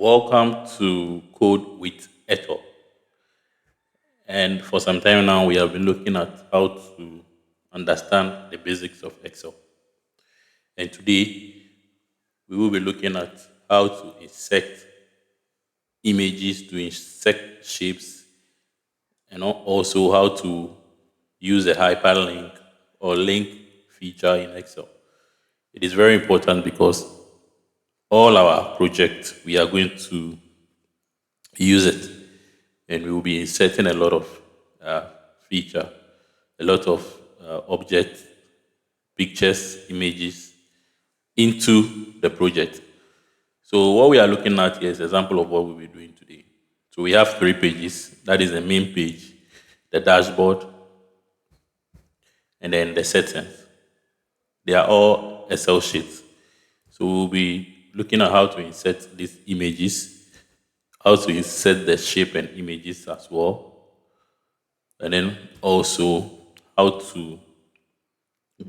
Welcome to Code with Eto. And for some time now, we have been looking at how to understand the basics of Excel. And today, we will be looking at how to insert images, to insert shapes, and also how to use a hyperlink or link feature in Excel. It is very important because all our projects, we are going to use it, and we will be inserting a lot of uh, feature, a lot of objects, pictures, images into the project. So what we are looking at here is an example of what we'll be doing today. So we have three pages. That is the main page, the dashboard, and then the settings. They are all Excel sheets. So we'll be looking at how to insert these images, how to insert the shape and images as well, and then also how to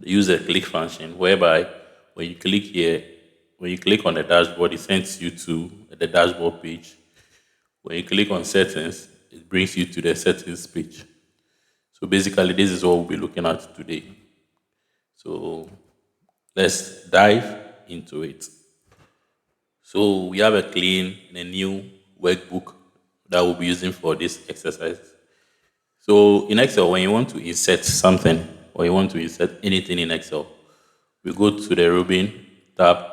use a click function whereby when you click here, when you click on the dashboard, it sends you to the dashboard page. When you click on settings, it brings you to the settings page. So basically, this is what we'll be looking at today. So let's dive into it. So we have a clean and a new workbook that we'll be using for this exercise. So in Excel, when you want to insert something or you want to insert anything in Excel, we go to the Rubin tab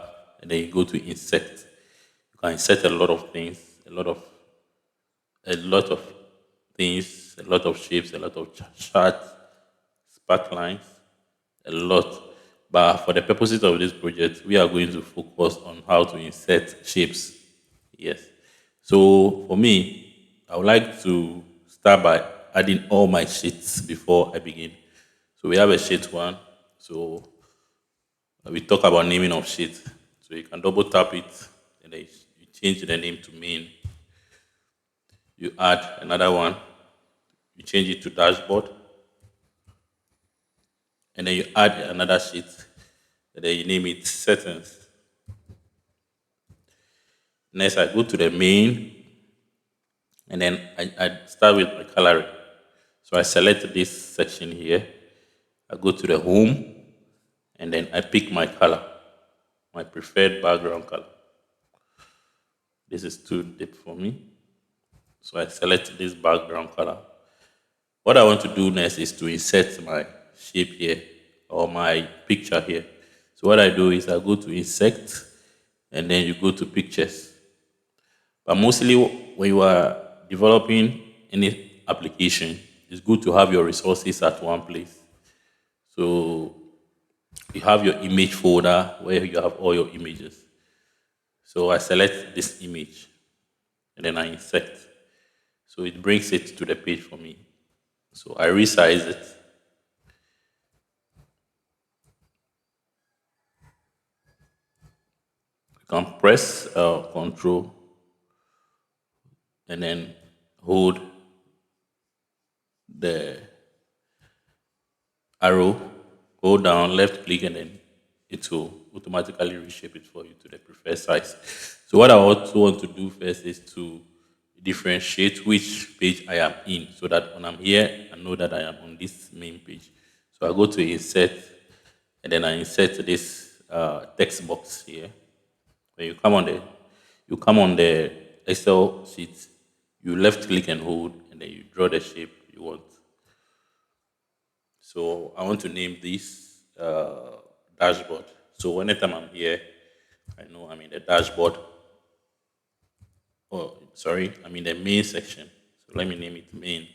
and then you go to insert. You can insert a lot of things, a lot of things, a lot of shapes, a lot of charts, spark lines, a lot. But for the purposes of this project, we are going to focus on how to insert shapes. Yes. So for me, I would like to start by adding all my sheets before I begin. So we have a sheet one. So we talk about naming of sheets. So you can double tap it and then you change the name to main. You add another one. You change it to dashboard. And then you add another sheet. And then you name it settings. Next, I go to the main. And then I start with my coloring. So I select this section here. I go to the home. And then I pick my color, my preferred background color. This is too deep for me. So I select this background color. What I want to do next is to insert my shape here or my picture here. So what I do is I go to insert and then you go to pictures. But mostly when you are developing any application, it's good to have your resources at one place. So you have your image folder where you have all your images. So I select this image and then I insert. So it brings it to the page for me. So I resize it. You can press Control and then hold the arrow, go down, left click, and then it will automatically reshape it for you to the preferred size. So what I also want to do first is to differentiate which page I am in so that when I'm here, I know that I am on this main page. So I go to insert and then I insert this text box here. When you come on the Excel sheet, you left click and hold and then you draw the shape you want. So I want to name this dashboard. So anytime I'm here, I know I'm in the dashboard. Oh, sorry, I'm in the main section. So let me name it main.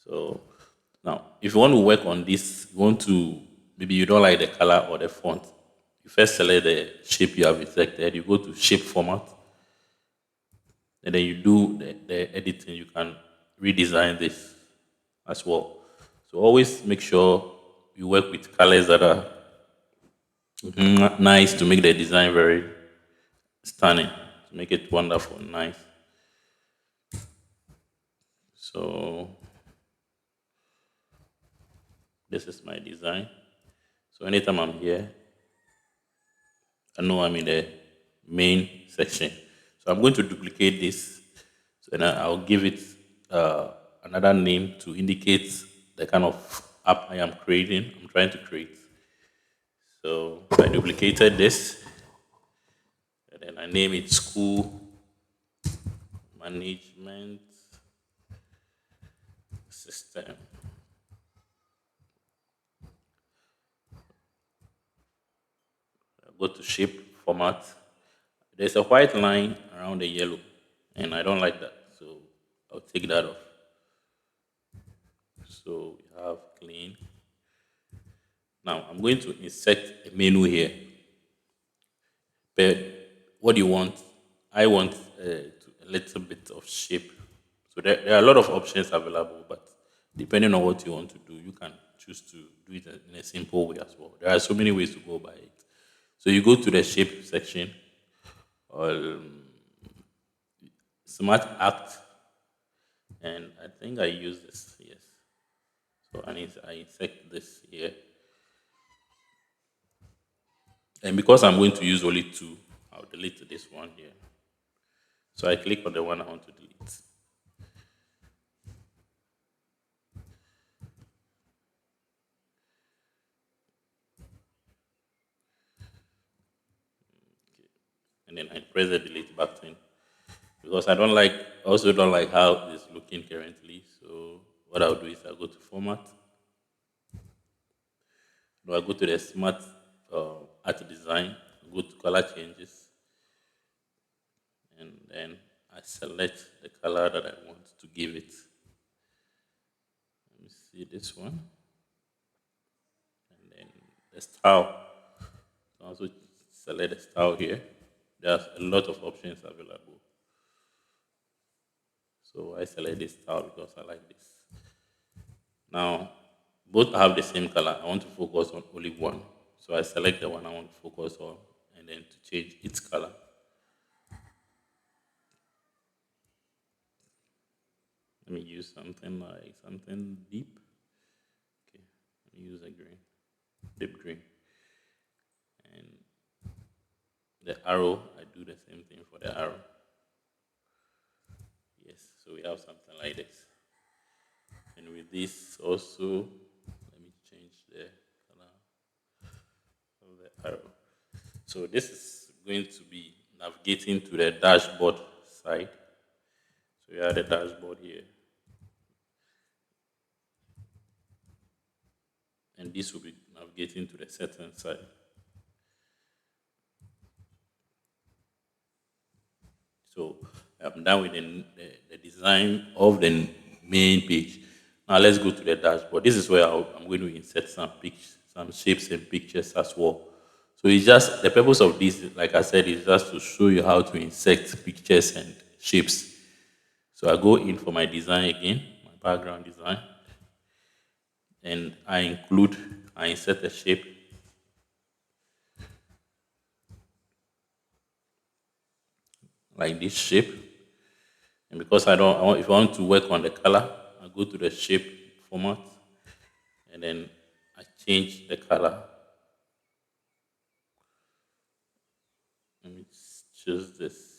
So now, if you want to work on this, you want to maybe you don't like the color or the font. You first select the shape you have selected. You go to shape format, and then you do the editing. You can redesign this as well. So always make sure you work with colors that are nice to make the design very stunning, to make it wonderful, nice. So this is my design. So anytime I'm here, I know I'm in the main section. So I'm going to duplicate this. So then I'll give it another name to indicate the kind of app I am creating. I'm trying to create. So I duplicated this, and then I name it School Management System. I go to shape format. There's a white line around the yellow, and I don't like that. So I'll take that off. So we have clean. Now I'm going to insert a menu here. But what do you want? I want a little bit of shape. So there are a lot of options available, but depending on what you want to do, you can choose to do it in a simple way as well. There are so many ways to go by it. So you go to the shape section, or Smart Act, and I think I use this. Yes. So I insert this here, and because I'm going to use only two, I'll delete this one here. So I click on the one I want to delete. And then I press the delete button because I also don't like how it's looking currently. So what I'll do is I'll go to format, I go to the smart art design, go to color changes, and then I select the color that I want to give it. Let me see this one, and then the style. So also select the style here. There's a lot of options available. So I select this style because I like this. Now, both have the same color. I want to focus on only one. So I select the one I want to focus on and then to change its color. Let me use something like something deep. Okay, let me use a green, deep green. And the arrow, I do the same thing for the arrow. Yes, so we have something like this. And with this also, let me change the color of the arrow. So this is going to be navigating to the dashboard side. So we have the dashboard here. And this will be navigating to the setting side. So I'm done with the design of the main page. Now let's go to the dashboard. This is where I'm going to insert some shapes and pictures as well. So it's just the purpose of this, like I said, is just to show you how to insert pictures and shapes. So I go in for my design again, my background design, and I insert a shape like this shape. And because if I want to work on the color, I go to the shape format and then I change the color. Let me choose this.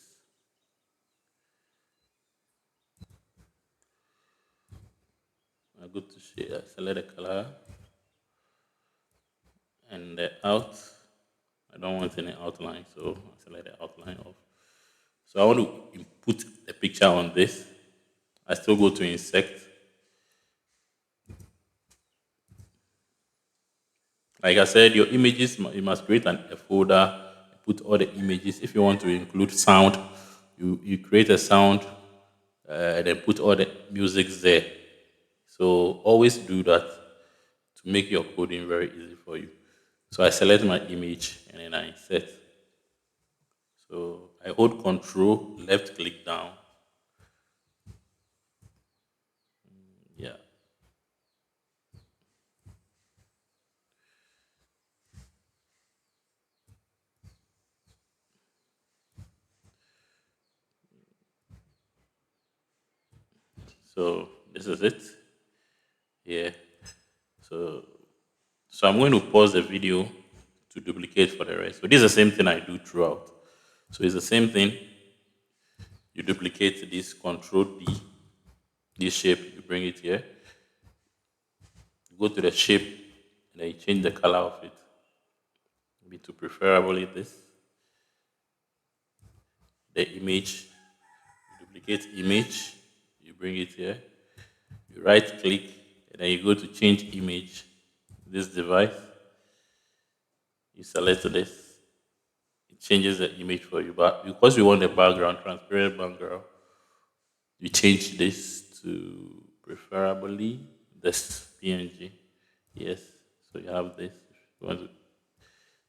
I go to shape, I select the color and the out. I don't want any outline, so I select the outline off. So I want to input a picture on this. I still go to insect. Like I said, your images, you must create a folder, put all the images. If you want to include sound, you create a sound, then put all the music there. So always do that to make your coding very easy for you. So I select my image and then I insert. So I hold Control, left click down. Yeah. So this is it. Yeah. So so I'm going to pause the video to duplicate for the rest. So this is the same thing I do throughout. So it's the same thing. You duplicate this, Control D, this shape, you bring it here. You go to the shape, and then you change the color of it. Maybe to preferably this. The image, you duplicate image, you bring it here. You right click, and then you go to change image. This device, you select this. It changes the image for you. But because we want the background, transparent background, you change this to preferably this PNG. Yes. So you have this. If you want to.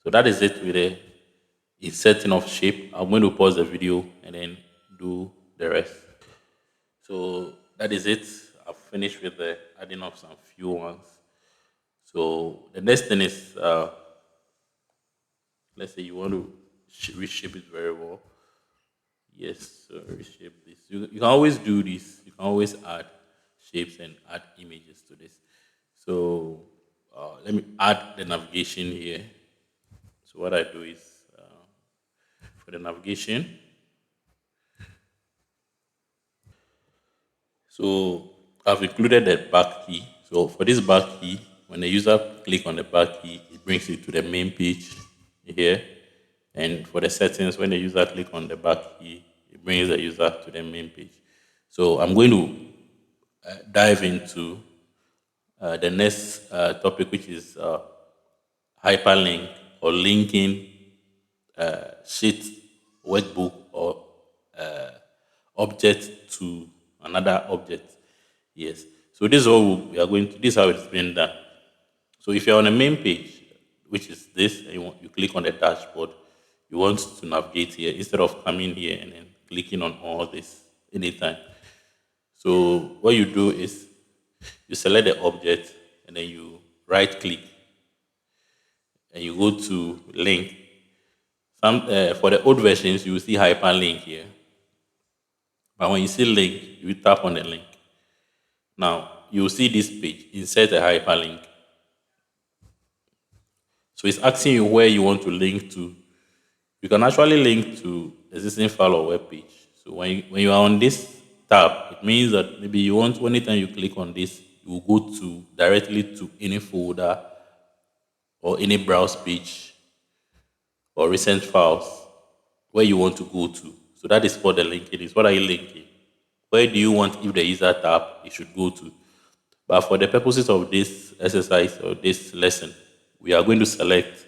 So that is it with the setting of shape. I'm going to pause the video and then do the rest. So that is it. I've finished with the adding of some few ones. So the next thing is, let's say you want to reshape it very well. Yes, so reshape this. You can always do this. You can always add shapes and add images to this. So let me add the navigation here. So what I do is for the navigation. So I've included the back key. So for this back key, when the user click on the back key, it brings it to the main page here. And for the settings, when the user click on the back key, it brings the user to the main page. So I'm going to dive into the next topic, which is hyperlink or linking sheet, workbook, or object to another object. Yes. So this is all we are going to. This is how it's been done. So if you're on the main page, which is this, and you click on the dashboard, you want to navigate here instead of coming here and then clicking on all this anytime. So what you do is you select the object and then you right click and you go to link. For the old versions, you will see hyperlink here. But when you see link, you tap on the link. Now, you will see this page, insert a hyperlink. So it's asking you where you want to link to. You can actually link to existing file or web page. So when you are on this tab, it means that maybe you want, anytime you click on this, you will go to directly to any folder or any browse page or recent files where you want to go to. So that is what the linking is. What are you linking? Where do you want, if the user tab, it should go to? But for the purposes of this exercise or this lesson, we are going to select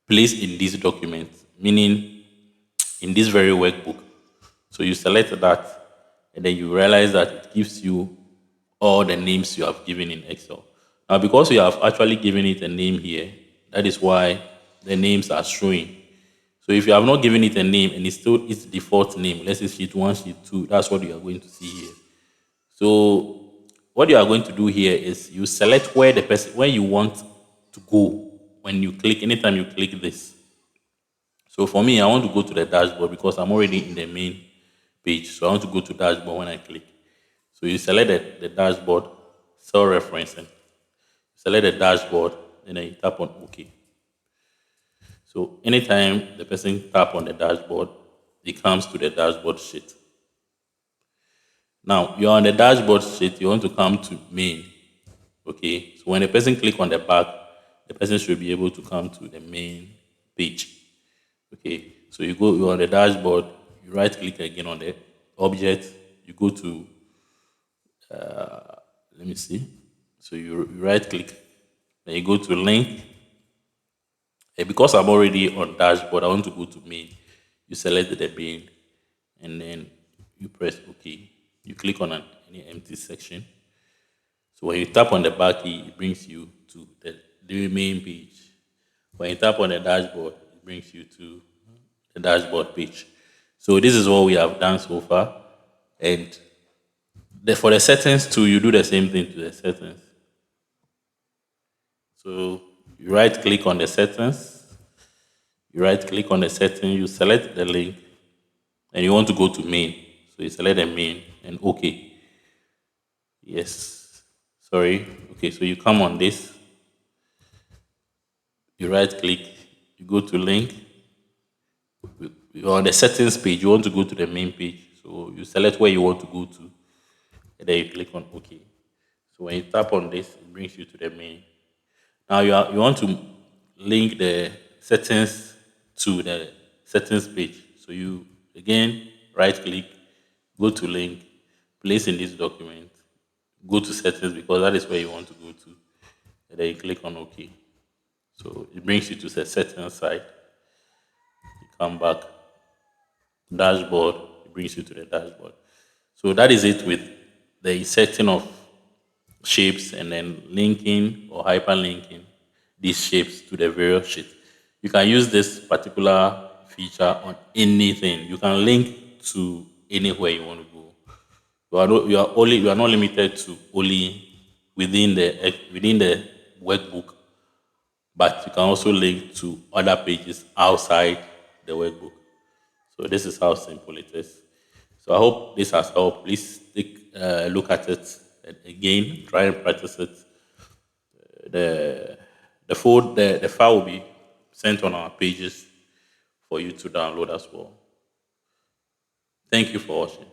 place in this document, meaning in this very workbook. So you select that, and then you realize that it gives you all the names you have given in Excel. Now, because you have actually given it a name here, that is why the names are showing. So if you have not given it a name and it's still its default name, let's say sheet 1, sheet 2, that's what you are going to see here. So what you are going to do here is you select where you want to go when you click, anytime you click this. So for me, I want to go to the dashboard because I'm already in the main page. So I want to go to dashboard when I click. So you select the dashboard, cell referencing. Select the dashboard and then you tap on OK. So anytime the person tap on the dashboard, it comes to the dashboard sheet. Now you're on the dashboard sheet, you want to come to main. Okay, so when the person click on the back, the person should be able to come to the main page. Okay, so you're on the dashboard, you right click again on the object, you go to let me see. So you right click, then you go to link. And because I'm already on dashboard, I want to go to main. You select the main, and then you press OK. You click on any empty section. So when you tap on the back key, it brings you to the main page. When you tap on the dashboard, it brings you to the dashboard page. So this is what we have done so far. And for the settings too, you do the same thing to the settings. So you right click on the settings. You right click on the setting, you select the link, and you want to go to main. So you select the main and OK. Yes. Sorry. Okay, so you come on this. You right click, you go to link. You're on the settings page, you want to go to the main page. So you select where you want to go to, and then you click on OK. So when you tap on this, it brings you to the main. Now you want to link the settings to the settings page. So you again right click, go to link, place in this document, go to settings because that is where you want to go to, and then you click on OK. So it brings you to the settings side. You come back, dashboard, it brings you to the dashboard. So that is it with the setting of shapes and then linking or hyperlinking these shapes to the various sheets. You can use this particular feature on anything. You can link to anywhere you want to go. You are not limited to only within the workbook, but you can also link to other pages outside the workbook. So this is how simple it is. So I hope this has helped. Please take a look at it again. Try and practice it. The file will be sent on our pages for you to download as well. Thank you for watching.